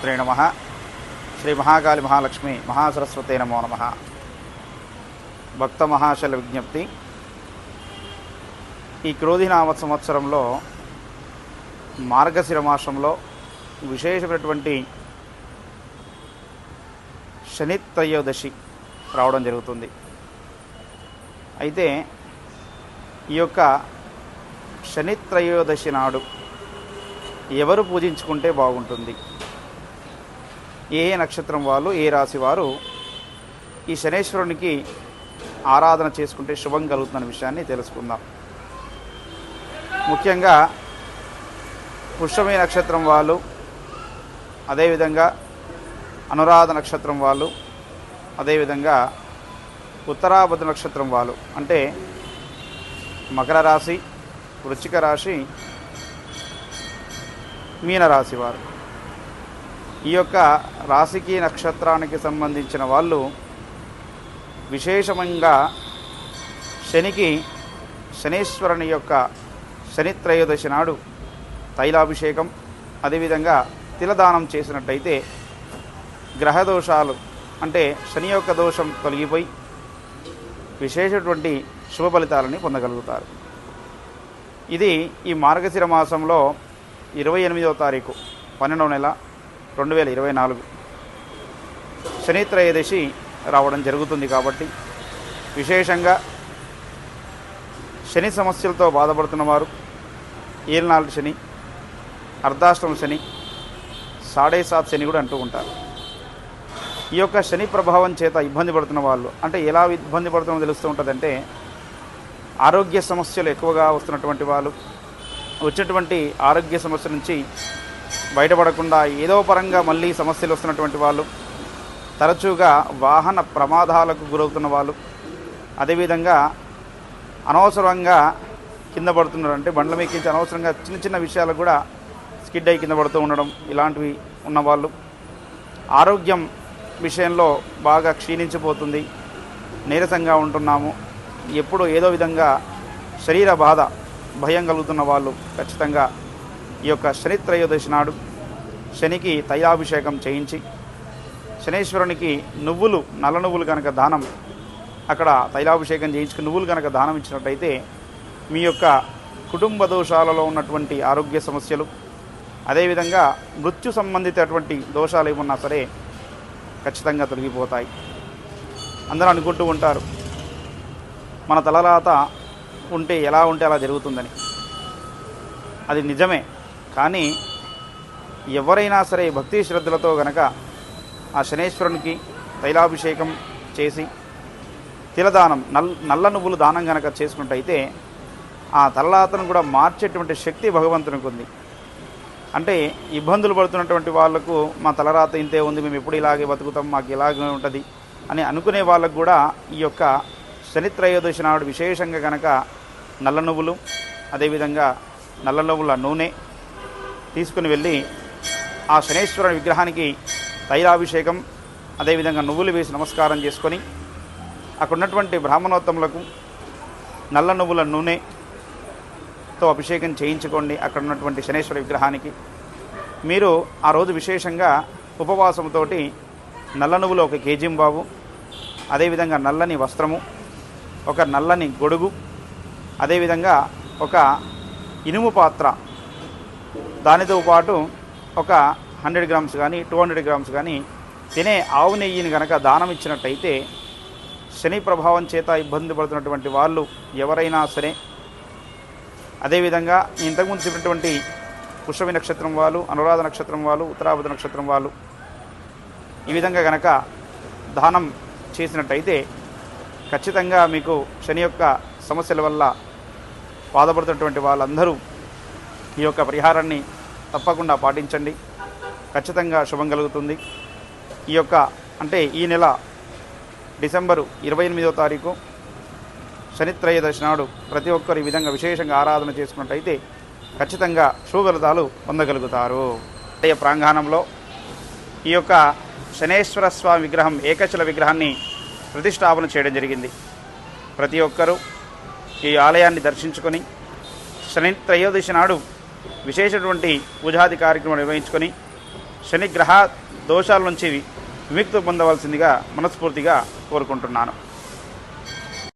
శ్రీ నమ శ్రీ మహాకాళి మహాలక్ష్మి మహాసరస్వతే నమో నమ. భక్త మహాశల విజ్ఞప్తి. ఈ క్రోధినామ సంవత్సరంలో మార్గశిర మాసంలో విశేషమైనటువంటి శని త్రయోదశి రావడం జరుగుతుంది. అయితే ఈ యొక్క శని త్రయోదశి నాడు ఎవరు పూజించుకుంటే బాగుంటుంది, ఏ నక్షత్రం వాళ్ళు, ఏ రాశి వారు ఈ శనేశ్వరునికి ఆరాధన చేసుకుంటే శుభం కలుగుతున్న విషయాన్ని తెలుసుకుందాం. ముఖ్యంగా పుష్యమి నక్షత్రం వాళ్ళు, అదేవిధంగా అనురాధ నక్షత్రం వాళ్ళు, అదేవిధంగా ఉత్తరాభద్ర నక్షత్రం వాళ్ళు, అంటే మకర రాశి, వృశ్చిక రాశి, మీనరాశి వారు. ఈ యొక్క రాశికి నక్షత్రానికి సంబంధించిన వాళ్ళు విశేషంగా శనీశ్వరుని యొక్క శని త్రయోదశి నాడు తైలాభిషేకం, అదేవిధంగా తిలదానం చేసినట్టయితే గ్రహదోషాలు అంటే శని యొక్క దోషం తొలగిపోయి విశేషటువంటి శుభ ఫలితాలని పొందగలుగుతారు. ఇది ఈ మార్గశిర మాసంలో 28వ తారీఖు 12వ నెల 2024 శని త్రయోదశి రావడం జరుగుతుంది. కాబట్టి విశేషంగా శని సమస్యలతో బాధపడుతున్న వారు, ఏలినాటి శని, అర్ధాష్టమ శని, 7.5 శని కూడా అంటూ ఉంటారు. ఈ యొక్క శని ప్రభావం చేత ఇబ్బంది పడుతున్న వాళ్ళు, అంటే ఎలా ఇబ్బంది పడుతున్నామో తెలుస్తూ ఉంటుందంటే, ఆరోగ్య సమస్యలు ఎక్కువగా వస్తున్నటువంటి వాళ్ళు, వచ్చినటువంటి ఆరోగ్య సమస్య నుంచి బయటపడకుండా ఏదో పరంగా మళ్ళీ సమస్యలు వస్తున్నటువంటి వాళ్ళు, తరచుగా వాహన ప్రమాదాలకు గురవుతున్న వాళ్ళు, అదేవిధంగా అనవసరంగా కింద పడుతున్నారు, అంటే బండ్ల మీకించి అనవసరంగా చిన్న చిన్న విషయాలకు కూడా స్కిడ్ అయి కింద పడుతూ ఉండడం, ఇలాంటివి ఉన్నవాళ్ళు, ఆరోగ్యం విషయంలో బాగా క్షీణించిపోతుంది, నీరసంగా ఉంటున్నాము, ఎప్పుడు ఏదో విధంగా శరీర బాధ, భయం కలుగుతున్న వాళ్ళు ఖచ్చితంగా ఈ యొక్క శని త్రయోదశి నాడు శనికి తైలాభిషేకం చేయించి శనేశ్వరునికి నల్ల నువ్వులు కనుక దానం, అక్కడ తైలాభిషేకం చేయించుకుని నువ్వులు కనుక దానం ఇచ్చినట్టయితే మీ యొక్క కుటుంబ దోషాలలో ఉన్నటువంటి ఆరోగ్య సమస్యలు, అదేవిధంగా మృత్యు సంబంధితటువంటి దోషాలు ఏమున్నా సరే ఖచ్చితంగా తొలగిపోతాయి. అందరూ అనుకుంటూ ఉంటారు మన తలరాత ఉంటే ఎలా ఉంటే అలా జరుగుతుందని. అది నిజమే. కానీ ఎవరైనా సరే భక్తి శ్రద్ధలతో గనక ఆ శనేశ్వరునికి తైలాభిషేకం చేసి తిలదానం, నల్ల నువ్వులు దానం గనక చేసుకున్నట్టయితే ఆ తలరాతను కూడా మార్చేటువంటి శక్తి భగవంతునికి ఉంది. అంటే ఇబ్బందులు పడుతున్నటువంటి వాళ్లకు మా తలరాత ఇంతే ఉంది, మేము ఎప్పుడు ఇలాగే బతుకుతాం, మాకు ఇలాగే ఉంటుంది అని అనుకునే వాళ్ళకు కూడా ఈ యొక్క శని త్రయోదశి నాడు విశేషంగా కనుక నల్ల నువ్వులు, అదేవిధంగా నల్ల నువ్వుల నూనె తీసుకుని వెళ్ళి ఆ శనేశ్వరుని విగ్రహానికి తైలాభిషేకం, అదేవిధంగా నువ్వులు వేసి నమస్కారం చేసుకొని అక్కడ ఉన్నటువంటి బ్రాహ్మణోత్తములకు నల్ల నువ్వుల నూనెతో అభిషేకం చేయించుకోండి. అక్కడ ఉన్నటువంటి శనేశ్వర విగ్రహానికి మీరు ఆ రోజు విశేషంగా ఉపవాసంతో నల్ల నువ్వులు 1 కేజీ బావు, అదేవిధంగా నల్లని వస్త్రము, ఒక నల్లని గొడుగు, అదేవిధంగా ఒక ఇనుము పాత్ర, దానితో పాటు ఒక 100 గ్రామ్స్ కానీ 200 గ్రామ్స్ కానీ తినే ఆవు నెయ్యిని కనుక దానం ఇచ్చినట్టయితే శని ప్రభావం చేత ఇబ్బంది పడుతున్నటువంటి వాళ్ళు ఎవరైనా సరే, అదేవిధంగా ఇంతకుముందు చెప్పినటువంటి పుష్యమి నక్షత్రం వాళ్ళు, అనురాధ నక్షత్రం వాళ్ళు, ఉత్తరాభద్ర నక్షత్రం వాళ్ళు ఈ విధంగా కనుక దానం చేసినట్టయితే ఖచ్చితంగా మీకు శని యొక్క సమస్యల వల్ల బాధపడుతున్నటువంటి వాళ్ళందరూ ఈ యొక్క పరిహారాన్ని తప్పకుండా పాటించండి. ఖచ్చితంగా శుభం కలుగుతుంది. ఈ యొక్క అంటే ఈ నెల డిసెంబరు 28వ తారీఖు శని త్రయోదశి నాడు ప్రతి ఒక్కరు ఈ విధంగా విశేషంగా ఆరాధన చేసుకున్నట్టయితే ఖచ్చితంగా శుభ ఫలితాలు పొందగలుగుతారు. ఆలయ ప్రాంగణంలో ఈ యొక్క శనేశ్వర స్వామి విగ్రహం, ఏకశిల విగ్రహాన్ని ప్రతిష్టాపన చేయడం జరిగింది. ప్రతి ఒక్కరూ ఈ ఆలయాన్ని దర్శించుకొని శని త్రయోదశి నాడు విశేషటువంటి పూజాది కార్యక్రమం నిర్వహించుకొని శని గ్రహ దోషాల నుంచి విముక్తి పొందవలసిందిగా మనస్ఫూర్తిగా కోరుకుంటున్నాను.